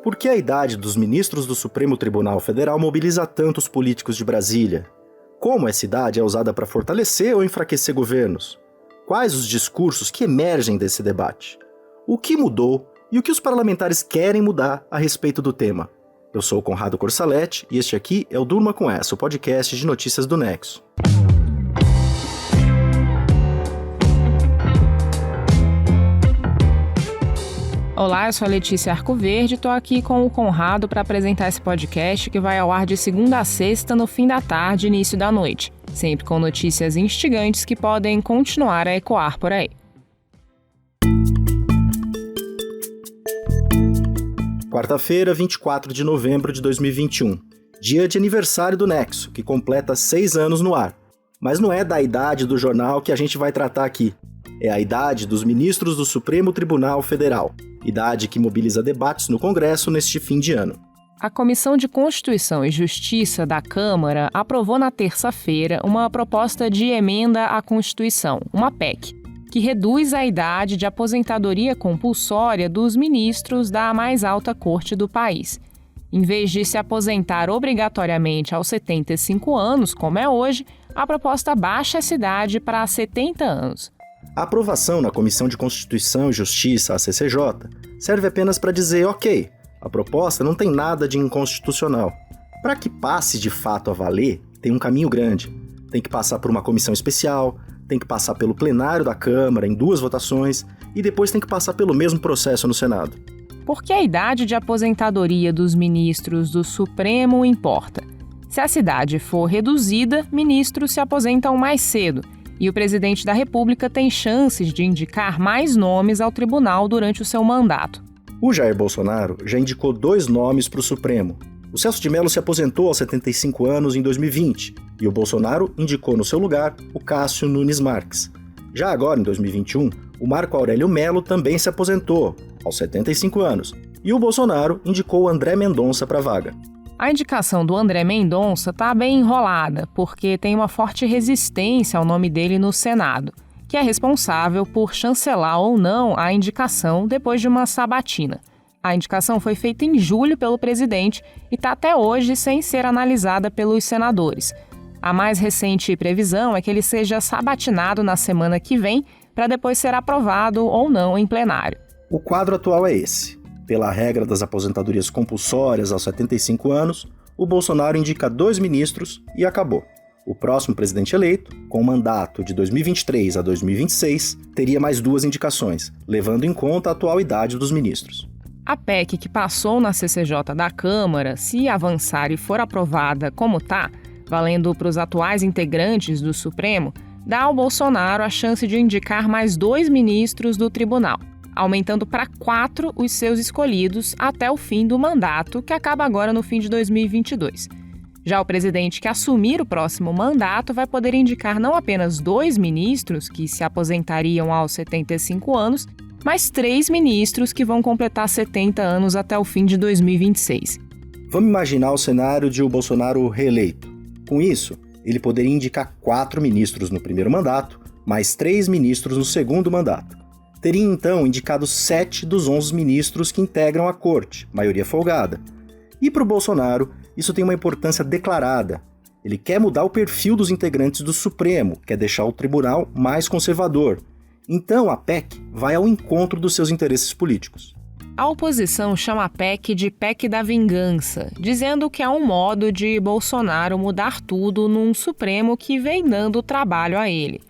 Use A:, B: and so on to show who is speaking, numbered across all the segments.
A: Por que a idade dos ministros do Supremo Tribunal Federal mobiliza tanto os políticos de Brasília? Como essa idade é usada para fortalecer ou enfraquecer governos? Quais os discursos que emergem desse debate? O que mudou e o que os parlamentares querem mudar a respeito do tema? Eu sou o Conrado Corsaletti e este aqui é o Durma Com Essa, o podcast de notícias do Nexo.
B: Olá, eu sou a Letícia Arcoverde e estou aqui com o Conrado para apresentar esse podcast que vai ao ar de segunda a sexta, no fim da tarde e início da noite, sempre com notícias instigantes que podem continuar a ecoar por aí.
A: Quarta-feira, 24 de novembro de 2021, dia de aniversário do Nexo, que completa 6 anos no ar. Mas não é da idade do jornal que a gente vai tratar aqui. É a idade dos ministros do Supremo Tribunal Federal, idade que mobiliza debates no Congresso neste fim de ano.
B: A Comissão de Constituição e Justiça da Câmara aprovou na terça-feira uma proposta de emenda à Constituição, uma PEC, que reduz a idade de aposentadoria compulsória dos ministros da mais alta corte do país. Em vez de se aposentar obrigatoriamente aos 75 anos, como é hoje, a proposta baixa essa idade para 70 anos.
A: A aprovação na Comissão de Constituição e Justiça, a CCJ, serve apenas para dizer, ok, a proposta não tem nada de inconstitucional. Para que passe de fato a valer, tem um caminho grande. Tem que passar por uma comissão especial, tem que passar pelo plenário da Câmara em 2 votações e depois tem que passar pelo mesmo processo no Senado.
B: Por que a idade de aposentadoria dos ministros do Supremo importa? Se a idade for reduzida, ministros se aposentam mais cedo. E o presidente da República tem chances de indicar mais nomes ao tribunal durante o seu mandato.
A: O Jair Bolsonaro já indicou 2 nomes para o Supremo. O Celso de Mello se aposentou aos 75 anos em 2020 e o Bolsonaro indicou no seu lugar o Cássio Nunes Marques. Já agora, em 2021, o Marco Aurélio Mello também se aposentou, aos 75 anos, e o Bolsonaro indicou o André Mendonça para a vaga.
B: A indicação do André Mendonça está bem enrolada, porque tem uma forte resistência ao nome dele no Senado, que é responsável por chancelar ou não a indicação depois de uma sabatina. A indicação foi feita em julho pelo presidente e está até hoje sem ser analisada pelos senadores. A mais recente previsão é que ele seja sabatinado na semana que vem, para depois ser aprovado ou não em plenário.
A: O quadro atual é esse. Pela regra das aposentadorias compulsórias aos 75 anos, o Bolsonaro indica 2 ministros e acabou. O próximo presidente eleito, com mandato de 2023 a 2026, teria mais 2 indicações, levando em conta a atual idade dos ministros.
B: A PEC que passou na CCJ da Câmara, se avançar e for aprovada como está, valendo para os atuais integrantes do Supremo, dá ao Bolsonaro a chance de indicar mais 2 ministros do tribunal, aumentando para 4 os seus escolhidos até o fim do mandato, que acaba agora no fim de 2022. Já o presidente que assumir o próximo mandato vai poder indicar não apenas 2 ministros, que se aposentariam aos 75 anos, mas 3 ministros que vão completar 70 anos até o fim de 2026.
A: Vamos imaginar o cenário de o Bolsonaro reeleito. Com isso, ele poderia indicar 4 ministros no primeiro mandato, mais 3 ministros no segundo mandato. Teria então indicado 7 dos 11 ministros que integram a corte, maioria folgada. E para o Bolsonaro, isso tem uma importância declarada. Ele quer mudar o perfil dos integrantes do Supremo, quer deixar o tribunal mais conservador. Então a PEC vai ao encontro dos seus interesses políticos.
B: A oposição chama a PEC de PEC da vingança, dizendo que é um modo de Bolsonaro mudar tudo num Supremo que vem dando trabalho a ele.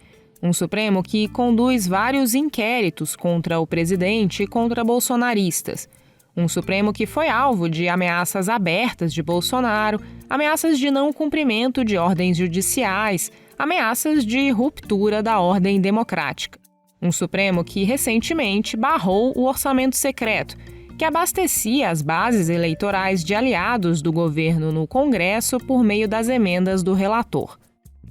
B: Um Supremo que conduz vários inquéritos contra o presidente e contra bolsonaristas. Um Supremo que foi alvo de ameaças abertas de Bolsonaro, ameaças de não cumprimento de ordens judiciais, ameaças de ruptura da ordem democrática. Um Supremo que recentemente barrou o orçamento secreto, que abastecia as bases eleitorais de aliados do governo no Congresso por meio das emendas do relator.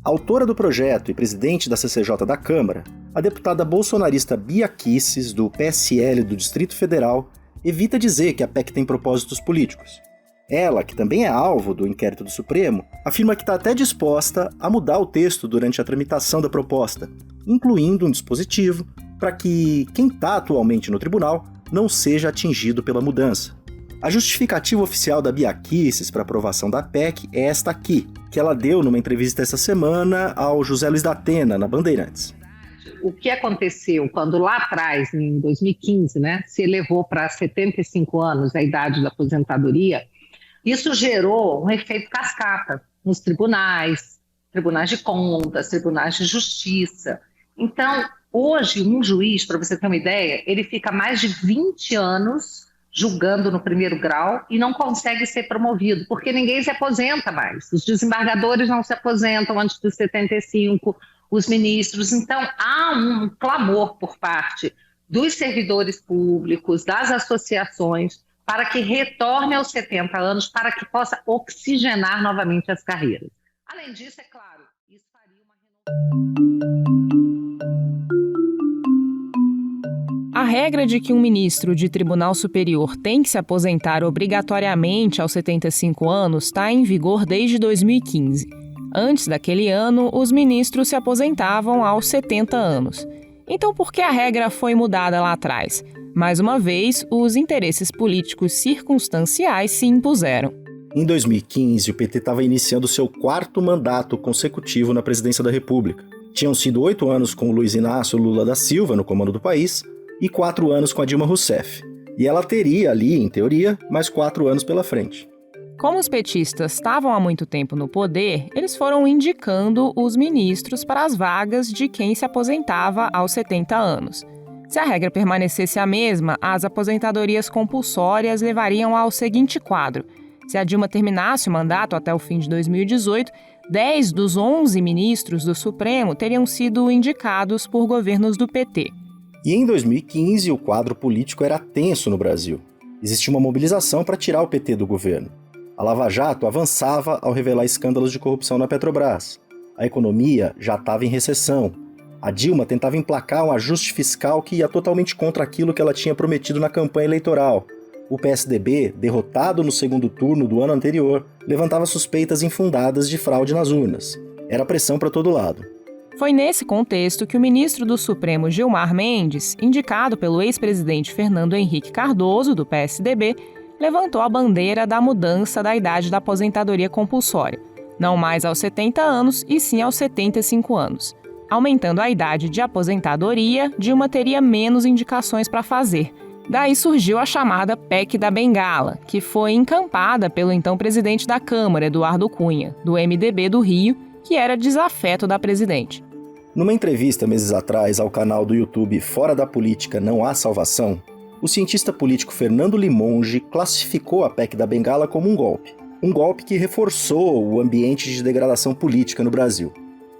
A: Autora do projeto e presidente da CCJ da Câmara, a deputada bolsonarista Bia Kicis, do PSL do Distrito Federal, evita dizer que a PEC tem propósitos políticos. Ela, que também é alvo do inquérito do Supremo, afirma que está até disposta a mudar o texto durante a tramitação da proposta, incluindo um dispositivo para que quem está atualmente no tribunal não seja atingido pela mudança. A justificativa oficial da Bia Kicis para aprovação da PEC é esta aqui, que ela deu numa entrevista essa semana ao José Luiz da Atena, na Bandeirantes.
C: O que aconteceu quando lá atrás, em 2015, se elevou para 75 anos a idade da aposentadoria, isso gerou um efeito cascata nos tribunais de contas, tribunais de justiça. Então, hoje, um juiz, para você ter uma ideia, ele fica mais de 20 anos julgando no primeiro grau e não consegue ser promovido, porque ninguém se aposenta mais. Os desembargadores não se aposentam antes dos 75, os ministros. Então, há um clamor por parte dos servidores públicos, das associações, para que retorne aos 70 anos, para que possa oxigenar novamente as carreiras. Além disso, é claro, isso faria uma...
B: A regra de que um ministro de tribunal superior tem que se aposentar obrigatoriamente aos 75 anos está em vigor desde 2015. Antes daquele ano, os ministros se aposentavam aos 70 anos. Então, por que a regra foi mudada lá atrás? Mais uma vez, os interesses políticos circunstanciais se impuseram.
A: Em 2015, o PT estava iniciando seu 4º mandato consecutivo na presidência da República. Tinham sido 8 anos com o Luiz Inácio Lula da Silva no comando do país e 4 anos com a Dilma Rousseff. E ela teria ali, em teoria, mais 4 anos pela frente.
B: Como os petistas estavam há muito tempo no poder, eles foram indicando os ministros para as vagas de quem se aposentava aos 70 anos. Se a regra permanecesse a mesma, as aposentadorias compulsórias levariam ao seguinte quadro. Se a Dilma terminasse o mandato até o fim de 2018, 10 dos 11 ministros do Supremo teriam sido indicados por governos do PT.
A: E em 2015, o quadro político era tenso no Brasil. Existia uma mobilização para tirar o PT do governo. A Lava Jato avançava ao revelar escândalos de corrupção na Petrobras. A economia já estava em recessão. A Dilma tentava emplacar um ajuste fiscal que ia totalmente contra aquilo que ela tinha prometido na campanha eleitoral. O PSDB, derrotado no segundo turno do ano anterior, levantava suspeitas infundadas de fraude nas urnas. Era pressão para todo lado.
B: Foi nesse contexto que o ministro do Supremo Gilmar Mendes, indicado pelo ex-presidente Fernando Henrique Cardoso, do PSDB, levantou a bandeira da mudança da idade da aposentadoria compulsória, não mais aos 70 anos e sim aos 75 anos. Aumentando a idade de aposentadoria, Dilma teria menos indicações para fazer. Daí surgiu a chamada PEC da Bengala, que foi encampada pelo então presidente da Câmara, Eduardo Cunha, do MDB do Rio, que era desafeto da presidente.
A: Numa entrevista meses atrás ao canal do YouTube Fora da Política Não Há Salvação, o cientista político Fernando Limonge classificou a PEC da Bengala como um golpe. Um golpe que reforçou o ambiente de degradação política no Brasil.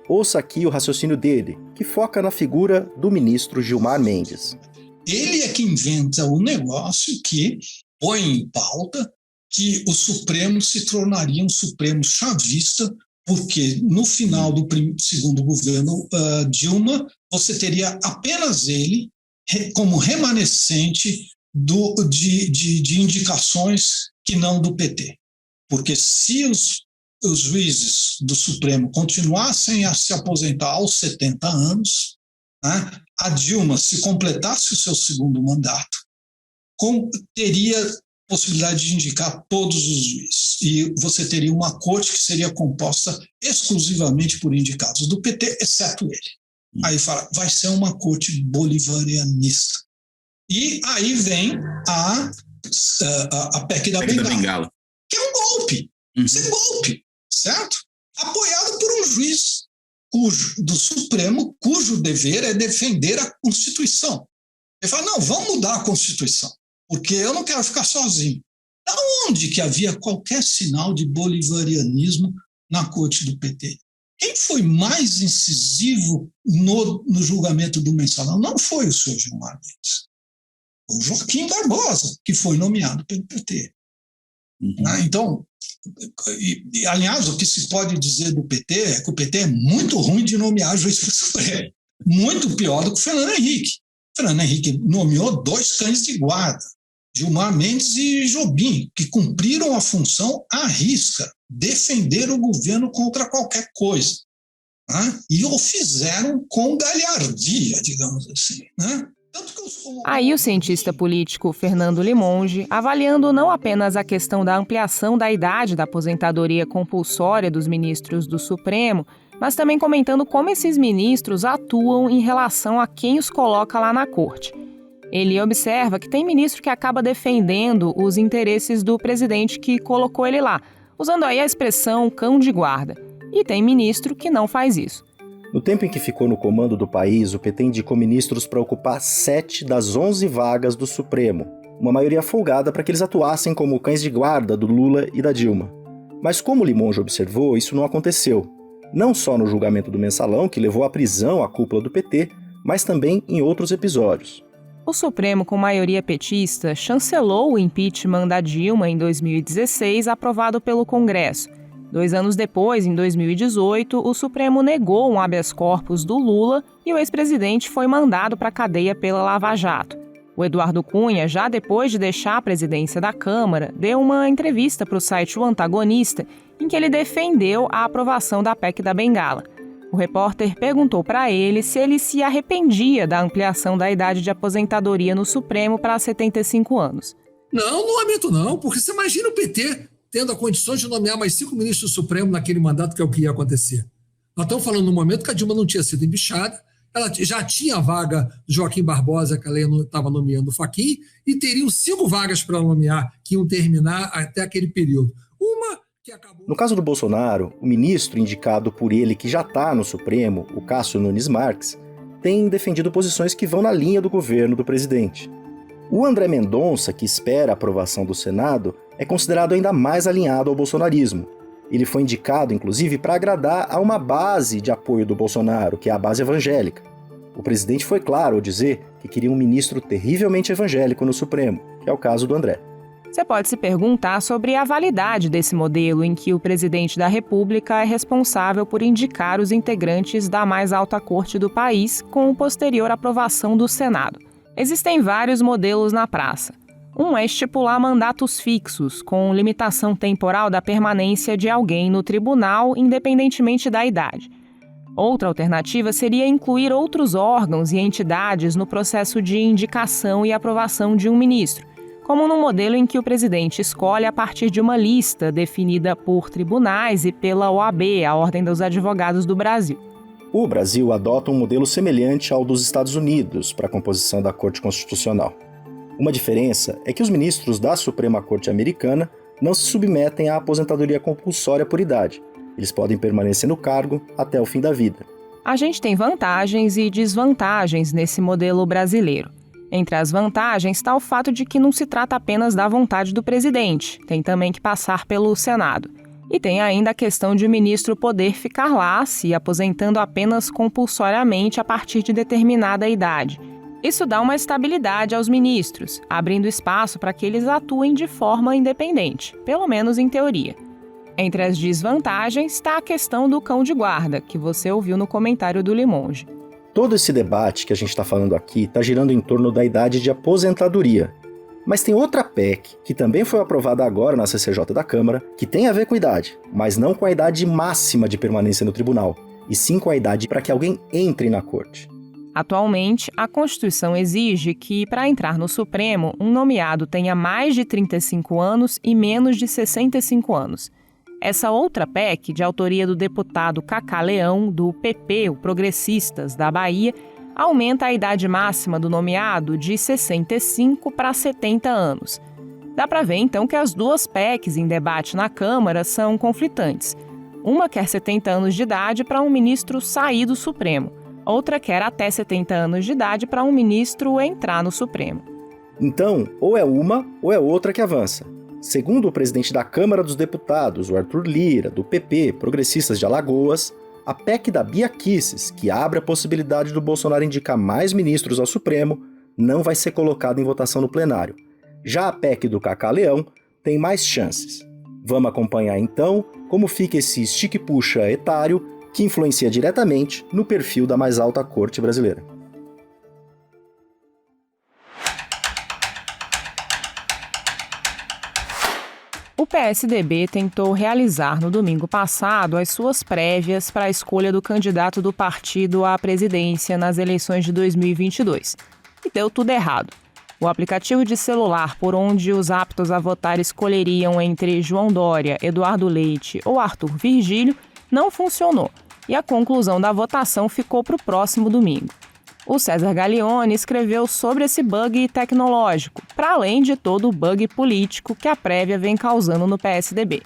A: Ouça aqui o raciocínio dele, que foca na figura do ministro Gilmar Mendes.
D: Ele é que inventa o negócio que põe em pauta que o Supremo se tornaria um Supremo chavista, porque no final do segundo governo Dilma, você teria apenas ele como remanescente de indicações que não do PT. Porque se os juízes do Supremo continuassem a se aposentar aos 70 anos, a Dilma, se completasse o seu segundo mandato, teria possibilidade de indicar todos os juízes. E você teria uma corte que seria composta exclusivamente por indicados do PT, exceto ele. Aí fala, vai ser uma corte bolivarianista. E aí vem a PEC da Bengala, que é um golpe. Isso é golpe, certo? Apoiado por um juiz do Supremo, cujo dever é defender a Constituição. Ele fala, não, vamos mudar a Constituição, porque eu não quero ficar sozinho. Da onde que havia qualquer sinal de bolivarianismo na corte do PT? Quem foi mais incisivo no julgamento do mensalão não foi o senhor Gilmar Mendes. Foi o Joaquim Barbosa, que foi nomeado pelo PT. Então, aliás, o que se pode dizer do PT é que o PT é muito ruim de nomear juiz para o Supremo. Muito pior do que o Fernando Henrique. O Fernando Henrique nomeou 2 cães de guarda, Gilmar Mendes e Jobim, que cumpriram a função à risca, defender o governo contra qualquer coisa. E o fizeram com galhardia, digamos assim.
B: Aí o cientista político Fernando Limonge, avaliando não apenas a questão da ampliação da idade da aposentadoria compulsória dos ministros do Supremo, mas também comentando como esses ministros atuam em relação a quem os coloca lá na corte. Ele observa que tem ministro que acaba defendendo os interesses do presidente que colocou ele lá, usando aí a expressão cão de guarda. E tem ministro que não faz isso.
A: No tempo em que ficou no comando do país, o PT indicou ministros para ocupar 7 das 11 vagas do Supremo, uma maioria folgada para que eles atuassem como cães de guarda do Lula e da Dilma. Mas como Limonge observou, isso não aconteceu. Não só no julgamento do Mensalão, que levou à prisão a cúpula do PT, mas também em outros episódios.
B: O Supremo, com maioria petista, chancelou o impeachment da Dilma em 2016, aprovado pelo Congresso. 2 anos depois, em 2018, o Supremo negou um habeas corpus do Lula e o ex-presidente foi mandado para a cadeia pela Lava Jato. O Eduardo Cunha, já depois de deixar a presidência da Câmara, deu uma entrevista para o site O Antagonista, em que ele defendeu a aprovação da PEC da Bengala. O repórter perguntou para ele se ele se arrependia da ampliação da idade de aposentadoria no Supremo para 75 anos.
E: Não lamento não, porque você imagina o PT tendo a condições de nomear mais 5 ministros do Supremo naquele mandato, que é o que ia acontecer. Nós estamos falando no momento que a Dilma não tinha sido embichada, ela já tinha a vaga do Joaquim Barbosa, que ela estava nomeando o Fachin, e teriam 5 vagas para nomear, que iam terminar até aquele período. Uma que acabou...
A: No caso do Bolsonaro, o ministro indicado por ele, que já está no Supremo, o Cássio Nunes Marques, tem defendido posições que vão na linha do governo do presidente. O André Mendonça, que espera a aprovação do Senado, é considerado ainda mais alinhado ao bolsonarismo. Ele foi indicado, inclusive, para agradar a uma base de apoio do Bolsonaro, que é a base evangélica. O presidente foi claro ao dizer que queria um ministro terrivelmente evangélico no Supremo, que é o caso do André.
B: Você pode se perguntar sobre a validade desse modelo em que o presidente da República é responsável por indicar os integrantes da mais alta corte do país com posterior aprovação do Senado. Existem vários modelos na praça. Um é estipular mandatos fixos, com limitação temporal da permanência de alguém no tribunal, independentemente da idade. Outra alternativa seria incluir outros órgãos e entidades no processo de indicação e aprovação de um ministro, como no modelo em que o presidente escolhe a partir de uma lista definida por tribunais e pela OAB, a Ordem dos Advogados do Brasil.
A: O Brasil adota um modelo semelhante ao dos Estados Unidos para a composição da Corte Constitucional. Uma diferença é que os ministros da Suprema Corte Americana não se submetem à aposentadoria compulsória por idade. Eles podem permanecer no cargo até o fim da vida.
B: A gente tem vantagens e desvantagens nesse modelo brasileiro. Entre as vantagens está o fato de que não se trata apenas da vontade do presidente, tem também que passar pelo Senado. E tem ainda a questão de o ministro poder ficar lá, se aposentando apenas compulsoriamente a partir de determinada idade. Isso dá uma estabilidade aos ministros, abrindo espaço para que eles atuem de forma independente, pelo menos em teoria. Entre as desvantagens está a questão do cão de guarda, que você ouviu no comentário do Limonge.
A: Todo esse debate que a gente está falando aqui está girando em torno da idade de aposentadoria. Mas tem outra PEC, que também foi aprovada agora na CCJ da Câmara, que tem a ver com idade, mas não com a idade máxima de permanência no tribunal, e sim com a idade para que alguém entre na corte.
B: Atualmente, a Constituição exige que, para entrar no Supremo, um nomeado tenha mais de 35 anos e menos de 65 anos. Essa outra PEC, de autoria do deputado Cacá Leão, do PP, o Progressistas, da Bahia, aumenta a idade máxima do nomeado de 65 para 70 anos. Dá para ver, então, que as duas PECs em debate na Câmara são conflitantes. Uma quer 70 anos de idade para um ministro sair do Supremo. Outra quer até 70 anos de idade para um ministro entrar no Supremo.
A: Então, ou é uma ou é outra que avança. Segundo o presidente da Câmara dos Deputados, o Arthur Lira, do PP, Progressistas de Alagoas, a PEC da Bia Kicis, que abre a possibilidade do Bolsonaro indicar mais ministros ao Supremo, não vai ser colocada em votação no plenário. Já a PEC do Cacá Leão tem mais chances. Vamos acompanhar então como fica esse estique-puxa etário que influencia diretamente no perfil da mais alta corte brasileira.
B: O PSDB tentou realizar no domingo passado as suas prévias para a escolha do candidato do partido à presidência nas eleições de 2022. e deu tudo errado. O aplicativo de celular por onde os aptos a votar escolheriam entre João Dória, Eduardo Leite ou Arthur Virgílio não funcionou e a conclusão da votação ficou para o próximo domingo. O César Galione escreveu sobre esse bug tecnológico, para além de todo o bug político que a prévia vem causando no PSDB.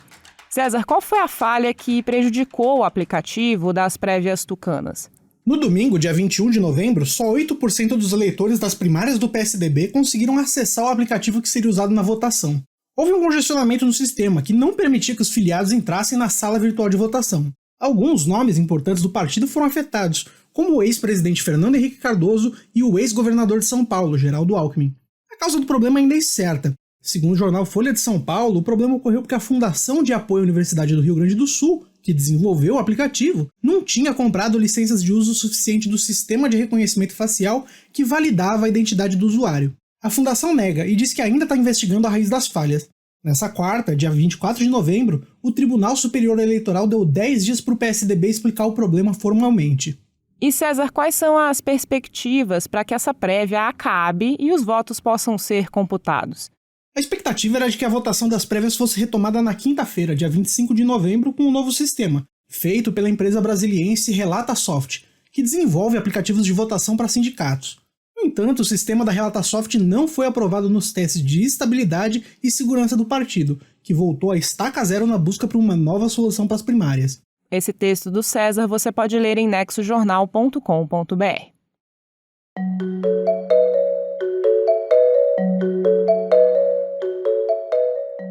B: César, qual foi a falha que prejudicou o aplicativo das prévias tucanas?
F: No domingo, dia 21 de novembro, só 8% dos eleitores das primárias do PSDB conseguiram acessar o aplicativo que seria usado na votação. Houve um congestionamento no sistema que não permitia que os filiados entrassem na sala virtual de votação. Alguns nomes importantes do partido foram afetados, como o ex-presidente Fernando Henrique Cardoso e o ex-governador de São Paulo, Geraldo Alckmin. A causa do problema ainda é incerta. Segundo o jornal Folha de São Paulo, o problema ocorreu porque a Fundação de Apoio à Universidade do Rio Grande do Sul, que desenvolveu o aplicativo, não tinha comprado licenças de uso suficiente do sistema de reconhecimento facial que validava a identidade do usuário. A fundação nega e diz que ainda está investigando a raiz das falhas. Nessa quarta, dia 24 de novembro, o Tribunal Superior Eleitoral deu 10 dias para o PSDB explicar o problema formalmente.
B: E César, quais são as perspectivas para que essa prévia acabe e os votos possam ser computados?
F: A expectativa era de que a votação das prévias fosse retomada na quinta-feira, dia 25 de novembro, com um novo sistema, feito pela empresa brasiliense Relatasoft, que desenvolve aplicativos de votação para sindicatos. No entanto, o sistema da Relatasoft não foi aprovado nos testes de estabilidade e segurança do partido, que voltou a estaca zero na busca por uma nova solução para as primárias.
B: Esse texto do César você pode ler em nexojornal.com.br.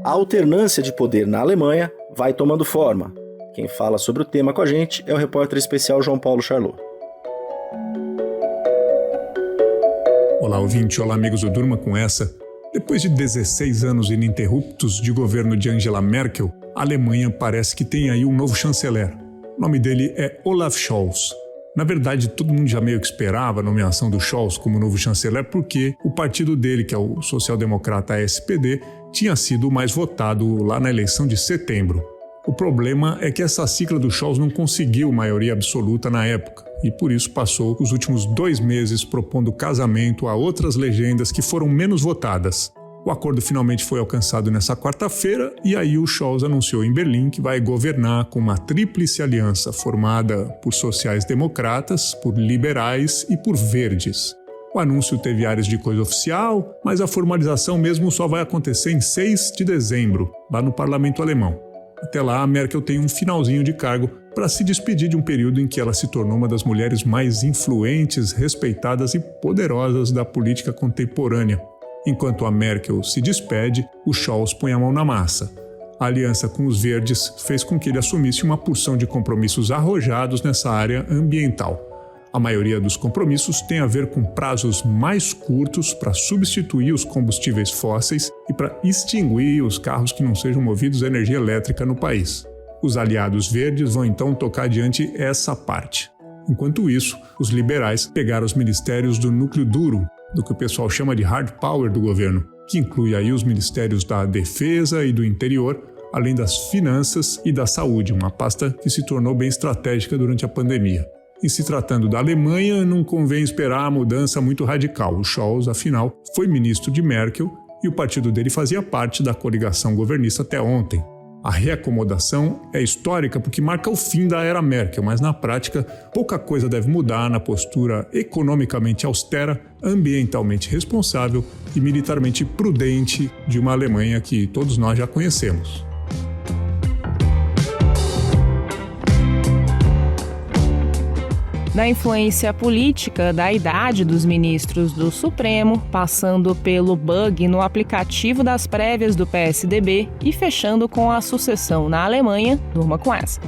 A: A alternância de poder na Alemanha vai tomando forma. Quem fala sobre o tema com a gente é o repórter especial João Paulo Charlot.
G: Olá, ouvinte. Olá, amigos do Durma com Essa. Depois de 16 anos ininterruptos de governo de Angela Merkel, a Alemanha parece que tem aí um novo chanceler. O nome dele é Olaf Scholz. Na verdade, todo mundo já meio que esperava a nomeação do Scholz como novo chanceler porque o partido dele, que é o social-democrata SPD, tinha sido o mais votado lá na eleição de setembro. O problema é que essa sigla do Scholz não conseguiu maioria absoluta na época e por isso passou os últimos 2 meses propondo casamento a outras legendas que foram menos votadas. O acordo finalmente foi alcançado nessa quarta-feira e aí o Scholz anunciou em Berlim que vai governar com uma tríplice aliança formada por sociais-democratas, por liberais e por verdes. O anúncio teve áreas de coisa oficial, mas a formalização mesmo só vai acontecer em 6 de dezembro, lá no parlamento alemão. Até lá, a Merkel tem um finalzinho de cargo para se despedir de um período em que ela se tornou uma das mulheres mais influentes, respeitadas e poderosas da política contemporânea. Enquanto a Merkel se despede, o Scholz põe a mão na massa. A aliança com os verdes fez com que ele assumisse uma porção de compromissos arrojados nessa área ambiental. A maioria dos compromissos tem a ver com prazos mais curtos para substituir os combustíveis fósseis e para extinguir os carros que não sejam movidos a energia elétrica no país. Os aliados verdes vão então tocar adiante essa parte. Enquanto isso, os liberais pegaram os ministérios do núcleo duro, do que o pessoal chama de hard power do governo, que inclui aí os ministérios da Defesa e do Interior, além das Finanças e da Saúde, uma pasta que se tornou bem estratégica durante a pandemia. Em se tratando da Alemanha, não convém esperar a mudança muito radical. O Scholz, afinal, foi ministro de Merkel e o partido dele fazia parte da coligação governista até ontem. A reacomodação é histórica porque marca o fim da era Merkel, mas na prática pouca coisa deve mudar na postura economicamente austera, ambientalmente responsável e militarmente prudente de uma Alemanha que todos nós já conhecemos.
B: Da influência política da idade dos ministros do Supremo, passando pelo bug no aplicativo das prévias do PSDB e fechando com a sucessão na Alemanha, durma com essa.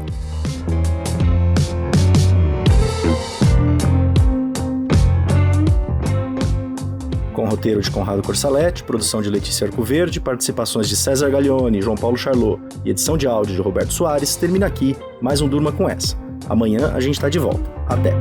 A: Com roteiro de Conrado Corsaletti, produção de Letícia Arcoverde, participações de César Galione e João Paulo Charlot e edição de áudio de Roberto Soares, termina aqui mais um Durma com Essa. Amanhã a gente está de volta. Até!